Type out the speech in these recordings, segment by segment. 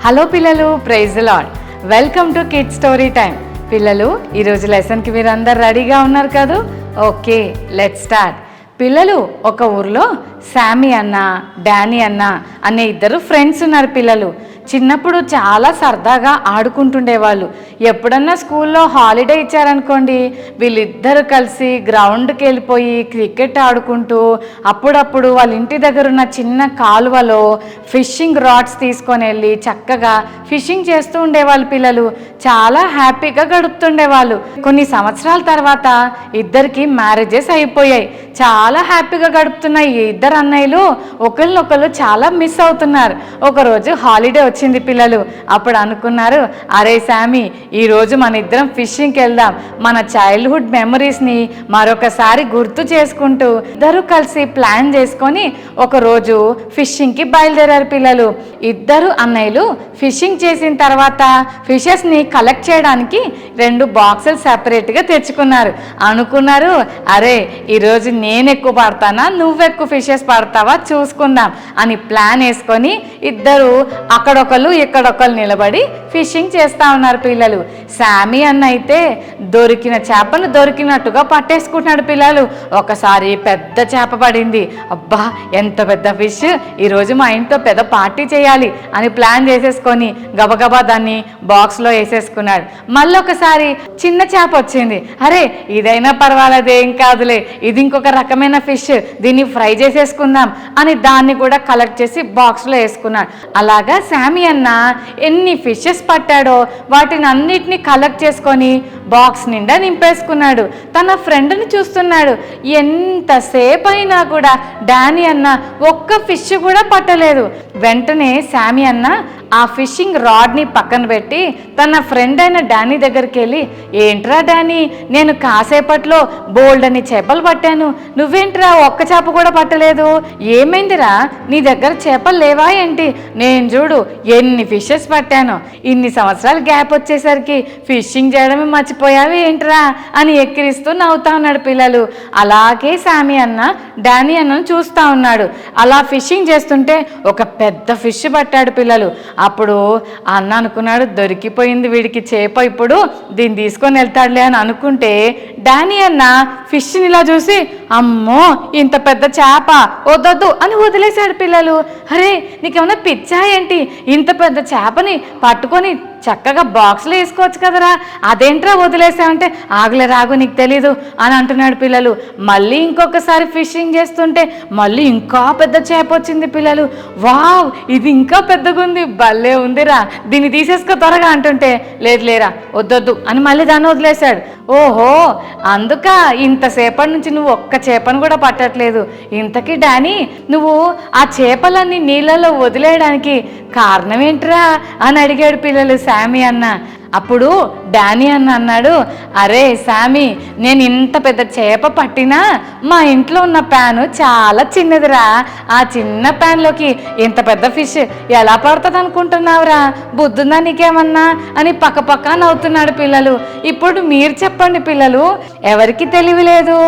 Hello పిల్లలు, praise the Lord. Welcome to kids story time. పిల్లలు, ఈరోజు లెసన్కి మీరు అందరు రెడీగా ఉన్నారు కదా? Okay, let's start. పిల్లలు, ఒక ఊర్లో శామీ అన్న, డానీ అన్న అనే ఇద్దరు ఫ్రెండ్స్ ఉన్నారు. పిల్లలు చిన్నప్పుడు చాలా సరదాగా ఆడుకుంటుండేవాళ్ళు. ఎప్పుడన్నా స్కూల్లో హాలిడే ఇచ్చారనుకోండి, వీళ్ళిద్దరూ కలిసి గ్రౌండ్కి వెళ్ళిపోయి క్రికెట్ ఆడుకుంటూ, అప్పుడప్పుడు వాళ్ళ ఇంటి దగ్గర ఉన్న చిన్న కాలువలో ఫిషింగ్ రాడ్స్ తీసుకొని వెళ్ళి చక్కగా ఫిషింగ్ చేస్తూ ఉండేవాళ్ళు. పిల్లలు చాలా హ్యాపీగా గడుపుతుండేవాళ్ళు. కొన్ని సంవత్సరాల తర్వాత ఇద్దరికి మ్యారేజెస్ అయిపోయాయి. చాలా హ్యాపీగా గడుపుతున్న ఈ ఇద్దరు అన్నయ్యలు ఒకరినొకరు చాలా మిస్ అవుతున్నారు. ఒకరోజు హాలిడే వచ్చింది. పిల్లలు అప్పుడు అనుకున్నారు, అరే శామీ, ఈరోజు మన ఇద్దరం ఫిషింగ్కి వెళ్దాం, మన చైల్డ్హుడ్ మెమరీస్ని మరొకసారి గుర్తు చేసుకుంటూ ఇద్దరు కలిసి ప్లాన్ చేసుకొని ఒకరోజు ఫిషింగ్కి బయలుదేరారు. పిల్లలు ఇద్దరు అన్నయ్యలు ఫిషింగ్ చేసిన తర్వాత ఫిషెస్ని కలెక్ట్ చేయడానికి 2 బాక్సులు సెపరేట్గా తెచ్చుకున్నారు. అనుకున్నారు, అరే ఈరోజు నేను ఎక్కువ పడతానా, నువ్వెక్కువ ఫిషెస్ పడతావా చూసుకుందాం అని ప్లాన్ వేసుకొని ఇద్దరు అక్కడొకరు ఇక్కడొకరు నిలబడి ఫిషింగ్ చేస్తూ ఉన్నారు. పిల్లలు శామీ అన్న అయితే దొరికిన చేపలు దొరికినట్టుగా పట్టేసుకుంటున్నాడు. పిల్లలు ఒకసారి పెద్ద చేప పడింది. అబ్బా, ఎంత పెద్ద ఫిష్, ఈరోజు మా ఇంట్లో పెద్ద పార్టీ చేయాలి అని ప్లాన్ చేసేసుకొని గబగబా దాన్ని బాక్స్లో వేసేసుకున్నాడు. మళ్ళీ ఒకసారి చిన్న చేప వచ్చింది. అరే ఇదైనా పర్వాలేదు, ఏం కాదులే, ఇది ఇంకొక రకమైన ఫిష్, దీన్ని ఫ్రై చేసేసుకుందాం అని దాన్ని కూడా కలెక్ట్ చేసి బాక్స్లో వేసుకున్నాడు. అలాగా శామీ అన్న ఎన్ని ఫిషెస్ పట్టాడో వాటిని అన్నిటినీ కలెక్ట్ చేసుకొని బాక్స్ నిండా నింపేసుకున్నాడు. తన ఫ్రెండ్ని చూస్తున్నాడు. ఎంతసేపు అయినా కూడా డానీ అన్న ఒక్క ఫిష్ కూడా పట్టలేదు. వెంటనే శామీ అన్న ఆ ఫిషింగ్ రాడ్ని పక్కన పెట్టి తన ఫ్రెండ్ అయిన డానీ దగ్గరికి వెళ్ళి, ఏంట్రా డానీ, నేను కాసేపట్లో బోల్డ్ అని చేపలు పట్టాను, నువ్వేంట్రా ఒక్క చేప కూడా పట్టలేదు, ఏమైందిరా, నీ దగ్గర చేపలు లేవా ఏంటి? నేను చూడు ఎన్ని ఫిషెస్ పట్టాను, ఇన్ని సంవత్సరాలు గ్యాప్ వచ్చేసరికి ఫిషింగ్ చేయడమే మర్చిపోయావి ఏంట్రా అని ఎక్కిరిస్తూ నవ్వుతా ఉన్నాడు. పిల్లలు అలాగే శామీ అన్న డానీ అన్నను చూస్తూ ఉన్నాడు. అలా ఫిషింగ్ చేస్తుంటే ఒక పెద్ద ఫిష్ పట్టాడు. పిల్లలు అప్పుడు అన్న అనుకున్నాడు, దొరికిపోయింది వీడికి చేప, ఇప్పుడు దీన్ని తీసుకొని వెళ్తాడులే అని అనుకుంటే డానీ అన్న ఫిష్ని ఇలా చూసి, అమ్మో ఇంత పెద్ద చేప, వద్దొద్దు అని వదిలేశాడు. పిల్లలు అరే నీకేమన్నా పిచ్చా ఏంటి, ఇంత పెద్ద చేపని పట్టుకొని చక్కగా బాక్స్లో వేసుకోవచ్చు కదరా, అదేంట్రా వదిలేసామంటే, ఆగలే రాగు నీకు తెలీదు అని అంటున్నాడు. పిల్లలు మళ్ళీ ఇంకొకసారి ఫిషింగ్ చేస్తుంటే మళ్ళీ ఇంకా పెద్ద చేప వచ్చింది. పిల్లలు వావ్, ఇది ఇంకా పెద్దగా ఉంది, భలే ఉందిరా, దీన్ని తీసేసుకో త్వరగా అంటుంటే, లేదు లేరా వద్దొద్దు అని మళ్ళీ దాన్ని వదిలేశాడు. ఓహో, అందుక ఇంతసేపటి నుంచి నువ్వు ఒక్క చేపను కూడా పట్టట్లేదు. ఇంతకీ డానీ, నువ్వు ఆ చేపలన్నీ నీళ్ళలో వదిలేయడానికి కారణం ఏంట్రా అని అడిగాడు. పిల్లలు శామీ అన్న. అప్పుడు డానీ అన్న అన్నాడు, అరే శామీ, నేను ఇంత పెద్ద చేప పట్టినా మా ఇంట్లో ఉన్న ప్యాను చాలా చిన్నదిరా, ఆ చిన్న ప్యాన్లోకి ఇంత పెద్ద ఫిష్ ఎలా పడుతుంది అనుకుంటున్నావురా, బుద్ధుందా నీకేమన్నా అని పక్క నవ్వుతున్నాడు. పిల్లలు ఇప్పుడు మీరు చెప్పండి పిల్లలు, ఎవరికి తెలివి లేదు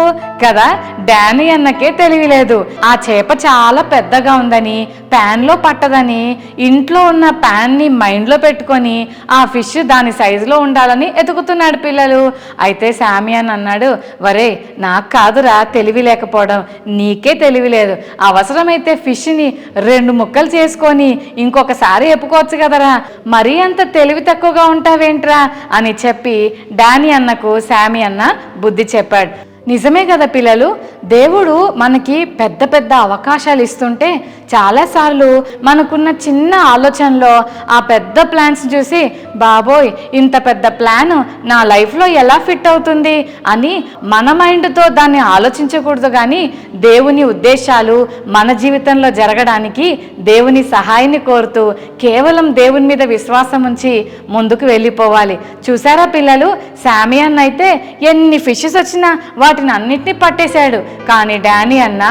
కదా, డానీ అన్నకే తెలివి లేదు. ఆ చేప చాలా పెద్దగా ఉందని, ప్యాన్లో పట్టదని, ఇంట్లో ఉన్న ప్యాన్ని మైండ్లో పెట్టుకొని ఆ ఫిష్ దాని సైజులో ఉండాలని ఎతుకుతున్నాడు. పిల్లలు అయితే శామీ అని అన్నాడు, వరే నాకు కాదురా తెలివి లేకపోవడం, నీకే తెలివి లేదు, అవసరమైతే ఫిష్ని 2 ముక్కలు చేసుకొని ఇంకొకసారి ఎప్పుకోవచ్చు కదరా, మరీ అంత తెలివి తక్కువగా ఉంటావేంట్రా అని చెప్పి డానీ అన్నకు శామీ అన్న బుద్ధి చెప్పాడు. నిజమే కదా పిల్లలు, దేవుడు మనకి పెద్ద పెద్ద అవకాశాలు ఇస్తుంటే చాలాసార్లు మనకున్న చిన్న ఆలోచనలో ఆ పెద్ద ప్లాన్స్ చూసి, బాబోయ్ ఇంత పెద్ద ప్లాన్ నా లైఫ్లో ఎలా ఫిట్ అవుతుంది అని మన మైండ్తో దాన్ని ఆలోచించకూడదు. కానీ దేవుని ఉద్దేశాలు మన జీవితంలో జరగడానికి దేవుని సహాయాన్ని కోరుతూ కేవలం దేవుని మీద విశ్వాసం ఉంచి ముందుకు వెళ్ళిపోవాలి. చూసారా పిల్లలు, శామీ అన్న అయితే ఎన్ని ఫిషెస్ వచ్చినా వాటిని అన్నిటినీ పట్టేశాడు. కానీ డానీ అన్న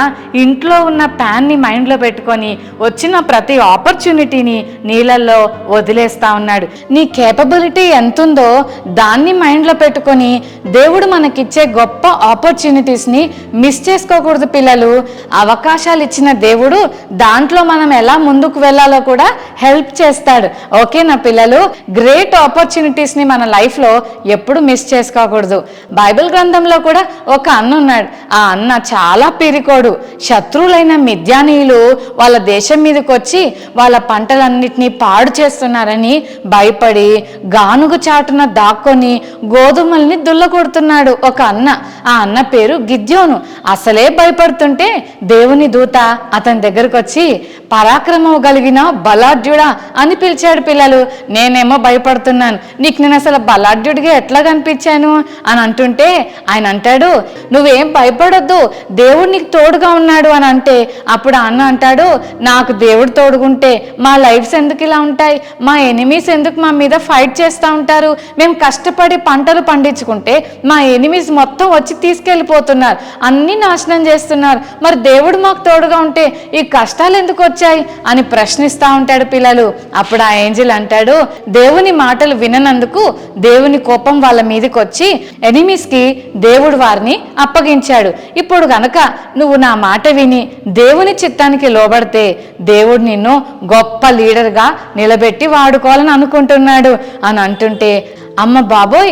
ఇంట్లో ఉన్న ప్యాన్ని మైండ్లో పెట్టుకొని వచ్చిన ప్రతి ఆపర్చునిటీని నీళ్ళల్లో వదిలేస్తా ఉన్నాడు. నీ కేపబిలిటీ ఎంతుందో దాన్ని మైండ్లో పెట్టుకొని దేవుడు మనకిచ్చే గొప్ప ఆపర్చునిటీస్ని మిస్ చేసుకోకూడదు పిల్లలు. అవకాశాలు ఇచ్చిన దేవుడు దాంట్లో మనం ఎలా ముందుకు వెళ్ళాలో కూడా హెల్ప్ చేస్తాడు. ఓకేనా పిల్లలు? గ్రేట్ ఆపర్చునిటీస్ని మన లైఫ్లో ఎప్పుడు మిస్ చేసుకోకూడదు. బైబిల్ గ్రంథంలో కూడా ఒక అన్న ఉన్నాడు. ఆ అన్న చాలా పిరికోడు. శత్రువులైన మిద్యానీయులు వాళ్ళ దేశం మీదకి వచ్చి వాళ్ళ పంటలన్నిటినీ పాడు చేస్తున్నారని భయపడి గానుగు చాటున దాక్కొని గోధుమల్ని దుల్లకొడుతున్నాడు ఒక అన్న. ఆ అన్న పేరు గిద్యోను. అసలే భయపడుతుంటే దేవుని దూత అతని దగ్గరకు వచ్చి పరాక్రమం కలిగిన బలాఢ్యుడా అని పిలిచాడు. పిల్లలు, నేనేమో భయపడుతున్నాను, నీకు నేను అసలు బలాఢ్యుడిగా ఎట్లా కనిపించాను అని అంటుంటే ఆయన అంటాడు, నువ్వేం భయపడొద్దు, దేవుడు నీకు తోడుగా ఉన్నాడు అని అంటే అప్పుడు అన్న అంటాడు, నాకు దేవుడు తోడుగుంటే మా లైఫ్స్ ఎందుకు ఇలా ఉంటాయి? మా ఎనిమీస్ ఎందుకు మా మీద ఫైట్ చేస్తూ ఉంటారు? మేము కష్టపడి పంటలు పండించుకుంటే మా ఎనిమీస్ మొత్తం వచ్చి తీసుకెళ్ళిపోతున్నారు, అన్నీ నాశనం చేస్తున్నారు. మరి దేవుడు మాకు తోడుగా ఉంటే ఈ కష్టాలు ఎందుకు వచ్చాయి అని ప్రశ్నిస్తూ ఉంటాడు పిల్లలు. అప్పుడు ఆ ఏంజెల్ అంటాడు, దేవుని మాటలు విననందుకు దేవుని కోపం వాళ్ళ మీదకి వచ్చి ఎనిమీస్కి దేవుడు వారిని అప్పగించాడు. ఇప్పుడు గనక నువ్వు నా మాట విని దేవుని చిత్తానికి లోబడితే దేవుడు నిన్ను గొప్ప లీడర్గా నిలబెట్టి వాడుకోవాలని అనుకుంటున్నాడు అని అంటుంటే, అమ్మ బాబోయ్,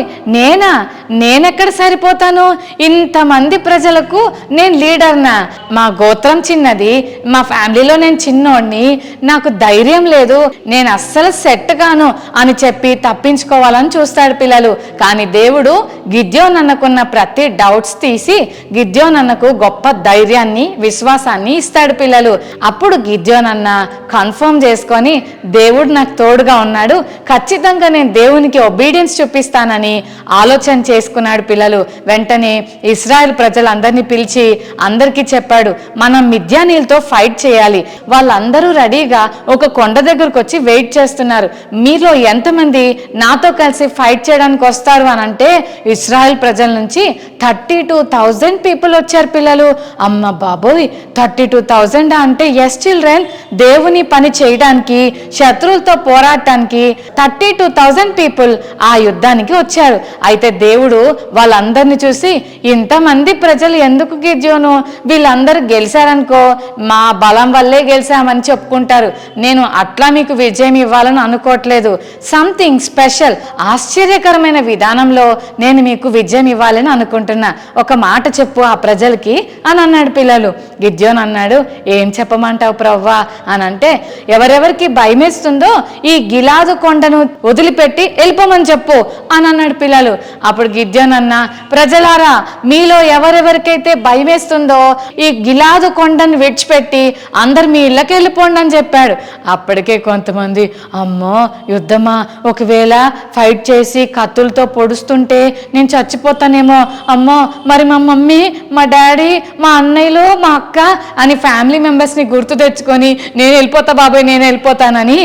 నేనెక్కడ సరిపోతాను? ఇంతమంది ప్రజలకు నేను లీడర్నా? మా గోత్రం చిన్నది, మా ఫ్యామిలీలో నేను చిన్నోడిని, నాకు ధైర్యం లేదు, నేను అస్సలు సెట్ గాను అని చెప్పి తప్పించుకోవాలని చూస్తాడు పిల్లలు. కానీ దేవుడు గిద్యోన్ అన్నకున్న ప్రతి డౌట్స్ తీసి గిద్యోన్ అన్నకు గొప్ప ధైర్యాన్ని విశ్వాసాన్ని ఇస్తాడు పిల్లలు. అప్పుడు గిద్యోన్ అన్న కన్ఫర్మ్ చేసుకొని దేవుడు నాకు తోడుగా ఉన్నాడు, ఖచ్చితంగా నేను దేవునికి ఒబీడియన్స్ చూపిస్తానని ఆలోచన చేసుకున్నాడు పిల్లలు. వెంటనే ఇశ్రాయేల్ ప్రజలందరినీ పిలిచి అందరికీ చెప్పాడు, మనం మిద్యానీయులతో ఫైట్ చేయాలి, వాళ్ళందరూ రెడీగా ఒక కొండ దగ్గరకు వచ్చి వెయిట్ చేస్తున్నారు, మీలో ఎంతమంది నాతో కలిసి ఫైట్ చేయడానికి వస్తారు అని అంటే ఇశ్రాయేల్ ప్రజల నుంచి 32,000 పీపుల్ వచ్చారు పిల్లలు. అమ్మ బాబోయ్, 32,000 అంటే ఎస్ చిల్డ్రన్, దేవుని పని చేయడానికి శత్రువులతో పోరాటానికి 32,000 పీపుల్ ఆ యుద్ధానికి వచ్చారు. అయితే దేవుడు వాళ్ళందరినీ చూసి, ఇంతమంది ప్రజలు ఎందుకు గిద్యోను, వీళ్ళందరూ గెలిచారనుకో మా బలం వల్లే గెలిచామని చెప్పుకుంటారు, నేను అట్లా మీకు విజయం ఇవ్వాలని అనుకోవట్లేదు, సంథింగ్ స్పెషల్ ఆశ్చర్యకరమైన విధానంలో నేను మీకు విజయం ఇవ్వాలని అనుకుంటున్నా, ఒక మాట చెప్పు ఆ ప్రజలకి అని అన్నాడు పిల్లలు. గిద్యోను అన్నాడు, ఏం చెప్పమంటావు ప్రవ్వా అని అంటే, ఎవరెవరికి భయమేస్తుందో ఈ గిలాదు కొండను వదిలిపెట్టి వెళ్ళిపోమని చెప్పు అని అన్నాడు పిల్లలు. అప్పుడు గిద్యోను అన్న, ప్రజలారా మీలో ఎవరెవరికైతే భయమేస్తుందో ఈ గిలాదు కొండను విడిచిపెట్టి అందరు మీ ఇళ్ళకి వెళ్ళిపోండి అని చెప్పాడు. అప్పటికే కొంతమంది, అమ్మో యుద్ధమా, ఒకవేళ ఫైట్ చేసి కత్తులతో పొడుస్తుంటే నేను చచ్చిపోతానేమో, అమ్మో మరి మా మమ్మీ, మా డాడీ, మా అన్నయ్యలు, మా అక్క అని ఫ్యామిలీ మెంబర్స్ని గుర్తు తెచ్చుకొని నేను వెళ్ళిపోతా బాబాయ్, నేను వెళ్ళిపోతానని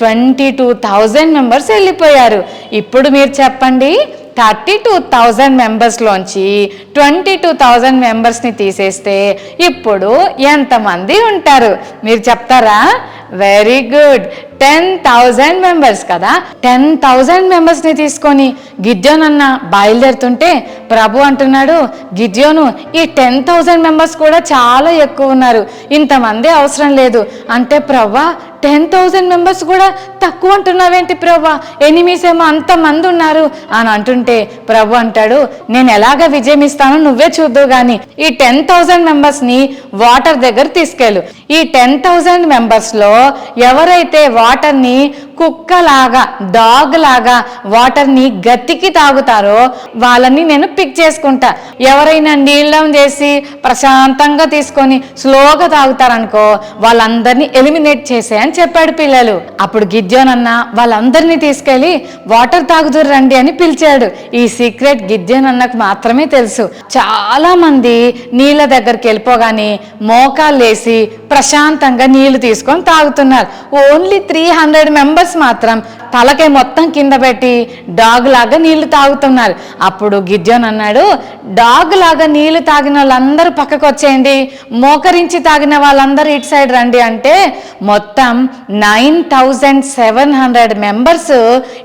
22,000 మెంబర్స్ వెళ్ళిపోయారు. ఇప్పుడు మీరు చెప్పండి, 32,000 మెంబర్స్లోంచి 22,000 మెంబర్స్ని తీసేస్తే ఇప్పుడు ఎంతమంది ఉంటారు మీరు చెప్తారా? వెరీ గుడ్, 10,000 మెంబర్స్ కదా. 10,000 మెంబర్స్ని తీసుకొని గిద్యోను అన్న బయలుదేరుతుంటే ప్రభు అంటున్నాడు, గిద్యోను ఈ 10,000 మెంబర్స్ కూడా చాలా ఎక్కువ ఉన్నారు, ఇంతమంది అవసరం లేదు అంటే, ప్రవ్వా 10,000 మెంబర్స్ కూడా తక్కువ అంటున్నావేంటి ప్రవ్వా, ఎనిమీస్ ఏమో అంతమంది ఉన్నారు అని అంటుంటే ప్రభు అంటాడు, నేను ఎలాగ విజయం ఇస్తానో నువ్వే చూద్దు గాని ఈ 10,000 మెంబర్స్ని వాటర్ దగ్గర తీసుకెళ్ళు. ఈ 10,000 మెంబర్స్లో ఎవరైతే వాటర్ని కుక్కలాగా, డాగ్ లాగా వాటర్ని గట్టికి తాగుతారో వాళ్ళని నేను పిక్ చేసుకుంటా. ఎవరైనా నీల్ డౌన్ చేసి ప్రశాంతంగా తీసుకొని స్లోగా తాగుతారనుకో వాళ్ళందరినీ ఎలిమినేట్ చేసే అని చెప్పాడు పిల్లలు. అప్పుడు గిద్యోను అన్న వాళ్ళందరినీ తీసుకెళ్ళి వాటర్ తాగుదురు రండి అని పిలిచాడు. ఈ సీక్రెట్ గిద్యోను అన్నకు మాత్రమే తెలుసు. చాలా మంది నీళ్ళ దగ్గరికి వెళ్ళిపోగానే మోకాళ్ళు వేసి ప్రశాంతంగా నీళ్లు తీసుకొని తాగుతున్నారు. ఓన్లీ 300 మెంబర్స్ మెంబర్స్ మాత్రం తలకే మొత్తం కింద పెట్టి డాగ్ లాగా నీళ్లు తాగుతున్నారు. అప్పుడు గిద్యోన్ అన్నాడు, డాగ్ లాగా నీళ్లు తాగిన వాళ్ళందరూ పక్కకు వచ్చేయండి, మోకరించి తాగిన వాళ్ళందరూ ఇటు సైడ్ రండి అంటే మొత్తం 9700 మెంబర్స్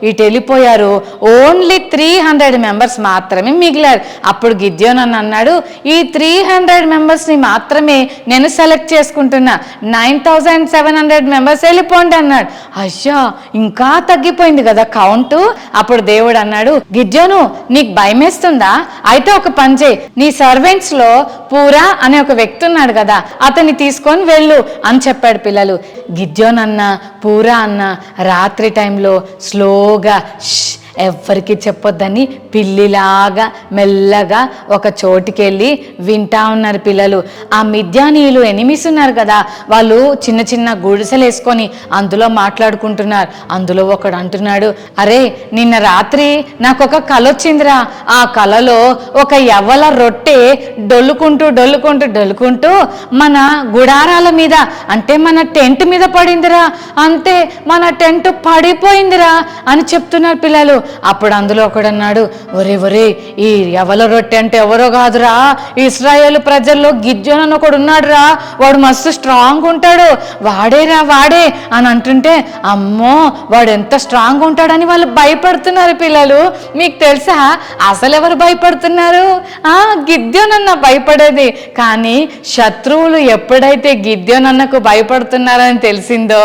ఇటు వెళ్ళిపోయారు. ఓన్లీ 300 మెంబర్స్ మాత్రమే మిగిలారు. అప్పుడు గిద్యోన్ అన్నాడు, ఈ 300 మెంబర్స్ని మాత్రమే నేను సెలెక్ట్ చేసుకుంటున్నా, 9700 మెంబర్స్ వెళ్ళిపోండి అన్నాడు. అయ్యా, ఇంకా తగ్గిపోయింది కదా కౌంటు. అప్పుడు దేవుడు అన్నాడు, గిద్యోను నీకు భయమేస్తుందా? అయితే ఒక పని చేయి, నీ సర్వెంట్స్ లో పూరా అనే ఒక వ్యక్తి ఉన్నాడు కదా, అతన్ని తీసుకొని వెళ్ళు అని చెప్పాడు. పిల్లలు, గిద్యోన్ అన్న పూరా అన్న రాత్రి టైంలో స్లోగా ఎవ్వరికి చెప్పొద్దని పిల్లిలాగా మెల్లగా ఒక చోటుకి వెళ్ళి వింటా ఉన్నారు. పిల్లలు, ఆ మిద్యానీయులు ఎనిమిస్ ఉన్నారు కదా, వాళ్ళు చిన్న చిన్న గుడిసెలు వేసుకొని అందులో మాట్లాడుకుంటున్నారు. అందులో ఒకడు అంటున్నాడు, అరే నిన్న రాత్రి నాకు ఒక కల వచ్చిందిరా, ఆ కలలో ఒక యవ్వల రొట్టె డొల్లుకుంటూ డొల్లుకుంటూ డొల్లుకుంటూ మన గుడారాల మీద అంటే మన టెంట్ మీద పడిందిరా, అంతే మన టెంట్ పడిపోయిందిరా అని చెప్తున్నారు. పిల్లలు, అప్పుడు అందులో ఒకడు అన్నాడు, ఒరే ఈ యవ్వల రొట్టె అంటే ఎవరో కాదురా, ఇశ్రాయేలు ప్రజల్లో గిద్యోను అని ఒకడు ఉన్నాడు రా, వాడు మస్తు స్ట్రాంగ్ ఉంటాడు, వాడే అని అంటుంటే, అమ్మో వాడు ఎంత స్ట్రాంగ్ ఉంటాడని వాళ్ళు భయపడుతున్నారు. పిల్లలు, మీకు తెలుసా అసలు ఎవరు భయపడుతున్నారు? గిద్యోనన్న భయపడేది. కానీ శత్రువులు ఎప్పుడైతే గిద్యోనన్నకు భయపడుతున్నారని తెలిసిందో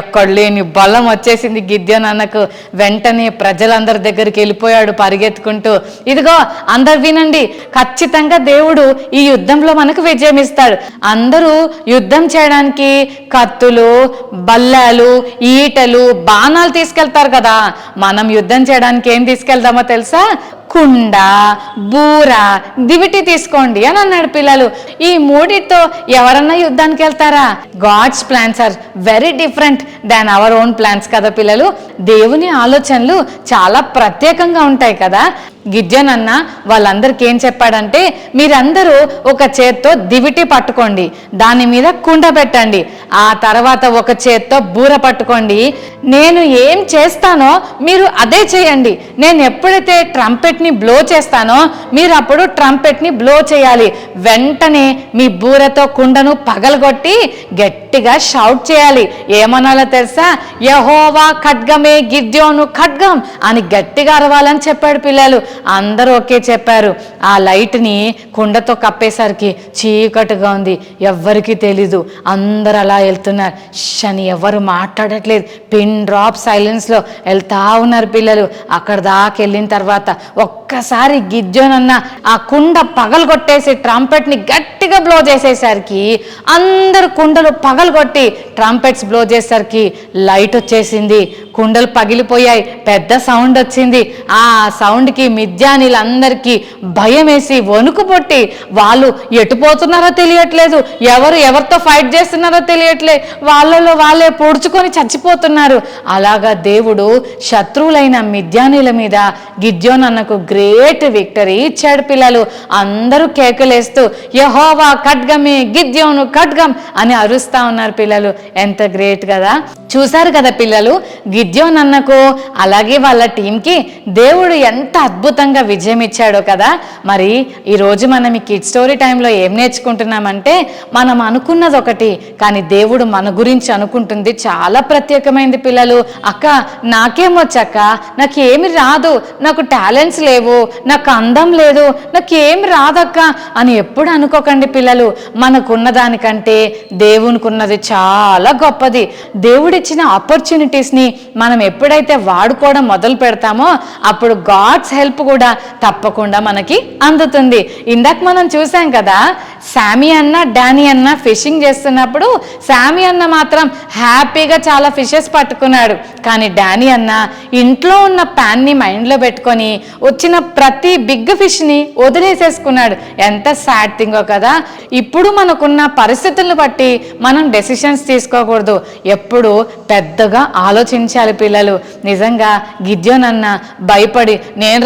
ఎక్కడ లేని బలం వచ్చేసింది గిద్యోనన్నకు. వెంటనే ప్రజలందరి దగ్గరికి వెళ్ళిపోయాడు పరిగెత్తుకుంటూ. ఇదిగో అందరు వినండి, ఖచ్చితంగా దేవుడు ఈ యుద్ధంలో మనకు విజయం ఇస్తాడు. అందరూ యుద్ధం చేయడానికి కత్తులు, బల్లాలు, ఈటలు, బాణాలు తీసుకెళ్తారు కదా, మనం యుద్ధం చేయడానికి ఏం తీసుకెళ్దామో తెలుసా? కుండ, బూర, దివిటి తీసుకోండి అని అన్నాడు. పిల్లలు, ఈ మూడితో ఎవరన్నా యుద్ధానికి వెళ్తారా? God's plans are very different than our own plans కదా పిల్లలు. దేవుని ఆలోచనలు చాలా ప్రత్యేకంగా ఉంటాయి కదా. గిద్యోన్ అన్న వాళ్ళందరికీ ఏం చెప్పాడంటే, మీరందరూ ఒక చేత్తో దివిటి పట్టుకోండి, దాని మీద కుండ పెట్టండి, ఆ తర్వాత ఒక చేత్తో బూర పట్టుకోండి, నేను ఏం చేస్తానో మీరు అదే చేయండి, నేను ఎప్పుడైతే ట్రంపెట్ని బ్లో చేస్తానో మీరు అప్పుడు ట్రంపెట్ని బ్లో చేయాలి, వెంటనే మీ బూరతో కుండను పగలగొట్టి గట్టిగా షౌట్ చేయాలి. ఏమనాలో తెలుసా? యెహోవా ఖడ్గమే గిద్యోను ఖడ్గం అని గట్టిగా అరవాలని చెప్పాడు. పిల్లలు అందరూ ఓకే చెప్పారు. ఆ లైట్ని కుండతో కప్పేసరికి చీకటిగా ఉంది, ఎవ్వరికి తెలీదు. అందరు అలా వెళ్తున్నారు, అని ఎవరు మాట్లాడట్లేదు, పిన్ డ్రాప్ సైలెన్స్లో వెళ్తా ఉన్నారు. పిల్లలు అక్కడ దాకా వెళ్ళిన తర్వాత ఒక్కసారి గిద్యోన్ అన్న ఆ కుండ పగలగొట్టేసి ట్రంపెట్ని గట్టిగా బ్లో చేసేసరికి అందరు కుండలు పగలగొట్టి ట్రంపెట్స్ బ్లో చేసేసరికి లైట్ వచ్చేసింది, కుండలు పగిలిపోయాయి, పెద్ద సౌండ్ వచ్చింది. ఆ సౌండ్కి మిద్యానీలందరికీ భయం వేసి వణుకు పుట్టి వాళ్ళు ఎటుపోతున్నారో తెలియట్లేదు, ఎవరితో ఫైట్ చేస్తున్నారో తెలియట్లేదు, వాళ్ళలో వాళ్ళే పొడుచుకొని చచ్చిపోతున్నారు. అలాగా దేవుడు శత్రువులైన మిద్యానీల మీద గిద్యోన్ అన్నకు గ్రేట్ విక్టరీ ఇచ్చాడు. పిల్లలు అందరూ కేకలేస్తూ యెహోవా ఖడ్గమే గిద్యోను ఖడ్గం అని అరుస్తా ఉన్నారు. పిల్లలు ఎంత గ్రేట్ కదా. చూశారు కదా పిల్లలు, గిద్యోన్ అన్నకు అలాగే వాళ్ళ టీంకి దేవుడు ఎంత అద్భుతంగా విజయం ఇచ్చాడో కదా. మరి ఈరోజు మనం ఈ కిడ్ స్టోరీ టైంలో ఏం నేర్చుకుంటున్నామంటే, మనం అనుకున్నది ఒకటి కానీ దేవుడు మన గురించి అనుకుంటుంది చాలా ప్రత్యేకమైంది. పిల్లలు, అక్క నాకేమొచ్చక్క, నాకు ఏమి రాదు, నాకు టాలెంట్స్ లేవు, నాకు అందం లేదు, నాకు ఏమి రాదక్క అని ఎప్పుడు అనుకోకండి. పిల్లలు మనకున్న దానికంటే దేవునికి ఉన్నది చాలా గొప్పది. దేవుడిచ్చిన ఆపర్చునిటీస్ని మనం ఎప్పుడైతే వాడుకోవడం మొదలు పెడతామో అప్పుడు గాడ్స్ హెల్ప్ కూడా తప్పకుండా మనకి అందుతుంది. ఇందాక మనం చూసాం కదా, శామీ అన్న డానీ అన్న ఫిషింగ్ చేస్తున్నప్పుడు శామీ అన్న మాత్రం హ్యాపీగా చాలా ఫిషెస్ పట్టుకున్నాడు. కానీ డానీ అన్న ఇంట్లో ఉన్న ప్యాన్ని మైండ్లో పెట్టుకొని వచ్చిన ప్రతి బిగ్ ఫిష్ని వదిలేసేసుకున్నాడు. ఎంత సాడ్ థింగో కదా. ఇప్పుడు మనకున్న పరిస్థితులను బట్టి మనం డెసిషన్స్ తీసుకో చేసుకోకూడదు, ఎప్పుడు పెద్దగా ఆలోచించాలి పిల్లలు. నిజంగా గిద్యోన్ అన్న భయపడి నేను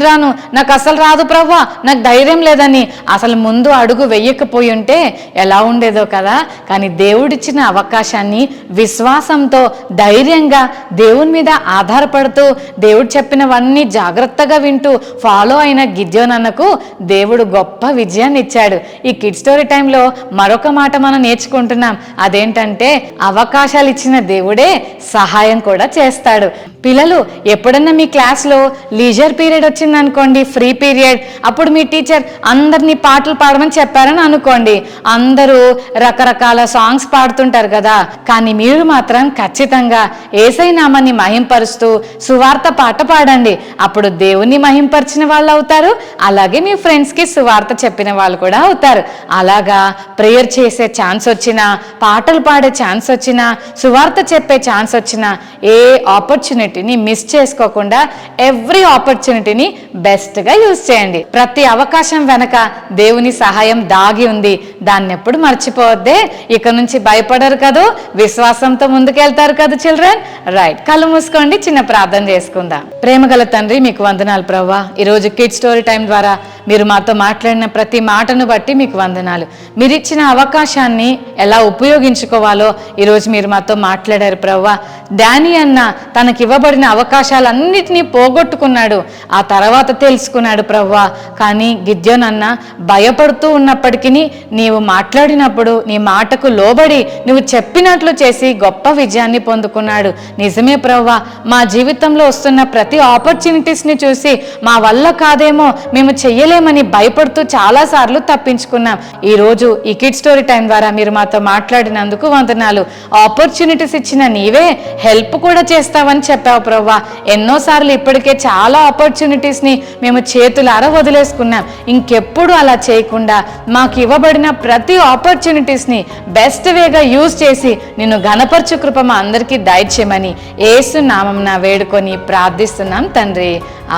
రాను, నాకు అసలు రాదు ప్రభువా, నాకు ధైర్యం లేదని అసలు ముందు అడుగు వెయ్యకపోయి ఉంటే ఎలా ఉండేదో కదా. కానీ దేవుడిచ్చిన అవకాశాన్ని విశ్వాసంతో ధైర్యంగా దేవుని మీద ఆధారపడుతూ దేవుడు చెప్పినవన్నీ జాగ్రత్తగా వింటూ ఫాలో అయిన గిద్యోన్ అన్నకు దేవుడు గొప్ప విజయాన్ని ఇచ్చాడు. ఈ కిడ్ స్టోరీ టైంలో మరొక మాట మనం నేర్చుకుంటున్నాం. అదేంటంటే అవకాశాలు ఇచ్చిన దేవుడే సహాయం కూడా చేస్తాడు. పిల్లలు, ఎప్పుడన్నా మీ క్లాస్లో లీజర్ పీరియడ్ వచ్చిందనుకోండి, ఫ్రీ పీరియడ్, అప్పుడు మీ టీచర్ అందరినీ పాటలు పాడమని చెప్పారని అనుకోండి. అందరూ రకరకాల సాంగ్స్ పాడుతుంటారు కదా, కానీ మీరు మాత్రం ఖచ్చితంగా యేసయ్య నామాన్ని మహింపరుస్తూ సువార్త పాట పాడండి. అప్పుడు దేవుని మహింపరిచిన వాళ్ళు అవుతారు, అలాగే మీ ఫ్రెండ్స్కి సువార్త చెప్పిన వాళ్ళు కూడా అవుతారు. అలాగా ప్రేయర్ చేసే ఛాన్స్ వచ్చినా, పాటలు పాడే ఛాన్స్ వచ్చినా, సువార్త చెప్పే ఛాన్స్ వచ్చినా ఏ ఆపర్చునిటీని మిస్ చేసుకోకుండా ఎవ్రీ ఆపర్చునిటీని బెస్ట్గా యూజ్ చేయండి. ప్రతి అవకాశం వెనక దేవుని సహాయం దాగి ఉంది, దాన్ని ఎప్పుడు మర్చిపోవద్దే. ఇక నుంచి భయపడరు కదా, విశ్వాసంతో ముందుకెళ్తారు కదా చిల్డ్రన్. రైట్, కళ్ళు మూసుకోండి, చిన్న ప్రార్థన చేసుకుందాం. ప్రేమగల తండ్రి, మీకు వందనాలు ప్రభువా. ఈరోజు కిడ్ స్టోరీ టైం ద్వారా మీరు మాతో మాట్లాడిన ప్రతి మాటను బట్టి మీకు వందనాలు. మీరు ఇచ్చిన అవకాశాన్ని ఎలా ఉపయోగించుకోవాలో ఈరోజు మీరు మాతో మాట్లాడారు ప్రభువా. డానీ అన్న తనకి ఇవ్వబడిన అవకాశాలన్నిటినీ పోగొట్టుకున్నాడు, ఆ తర్వాత తెలుసుకున్నాడు ప్రభువా. కానీ గిద్యోన్ అన్న భయపడుతూ ఉన్నప్పటికీ నీవు మాట్లాడినప్పుడు నీ మాటకు లోబడి నువ్వు చెప్పినట్లు చేసి గొప్ప విజయాన్ని పొందుకున్నాడు. నిజమే ప్రభువా, మా జీవితంలో వస్తున్న ప్రతి ఆపర్చునిటీస్ని చూసి మా వల్ల కాదేమో, మేము చెయ్యలేమని భయపడుతూ చాలాసార్లు తప్పించుకున్నాం. ఈరోజు ఈ కిడ్ స్టోరీ టైం ద్వారా మీరు మాతో మాట్లాడినందుకు వందనాలు. ఆపర్చునిటీస్ ఇచ్చిన నీవే హెల్ప్ కూడా చేస్తావని చెప్పావు ప్రభువా. ఎన్నోసార్లు ఇప్పటికే చాలా ఆపర్చునిటీస్ని మేము చేతులారా వదిలేసుకున్నాం. ఇంకెప్పుడు అలా చేయకుండా మాకు ఇవ్వబడిన ప్రతి ఆపర్చునిటీస్ని బెస్ట్ వేగా యూజ్ చేసి నిన్ను ఘనపరచు కృప మా అందరికీ దయచేయమని యేసు నామమున వేడుకొని ప్రార్థిస్తున్నాం తండ్రి.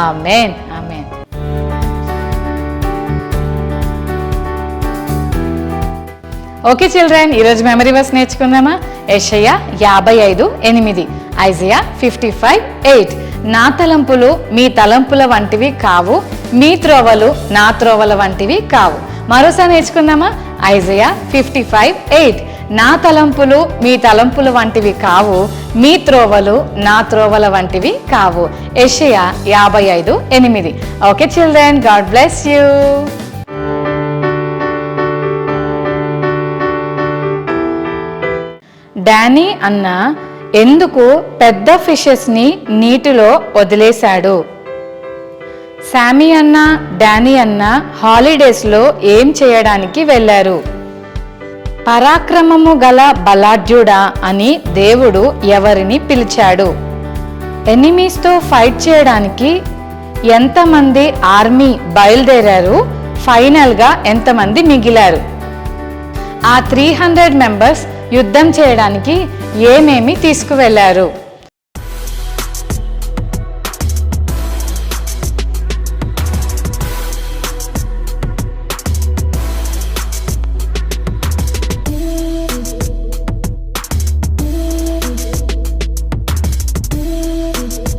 ఆమేన్, ఆమేన్. ఓకే చిల్డ్రన్, ఈరోజు మెమరీ వర్స్ నేర్చుకుందామా? యెషయా 55:8, ఐజయా 55:8. నా తలంపులు మీ తలంపుల వంటివి కావు, మీ త్రోవలు నా త్రోవల వంటివి కావు. మరోసారి నేర్చుకుందామా? ఐజయా 55:8. నా తలంపులు మీ తలంపుల వంటివి కావు, మీ త్రోవలు నా త్రోవల వంటివి కావు. యెషయా 55:8. Okay children, God bless you. Danny అన్న ఎందుకు పెద్ద ఫిషెస్ని నీటిలో వదిలేశాడు? శామీ అన్న, డానీ అన్న హాలిడేస్లో ఏం చేయడానికి వెళ్ళారు? పరాక్రమము గల బలాఢ్యుడా అని దేవుడు ఎవరిని పిలిచాడు? ఎనిమీస్తో ఫైట్ చేయడానికి ఎంతమంది ఆర్మీ బయలుదేరారు? ఫైనల్గా ఎంతమంది మిగిలారు? ఆ 300 మెంబర్స్ యుద్ధం చేయడానికి ఏమేమి తీసుకువెళ్లారు?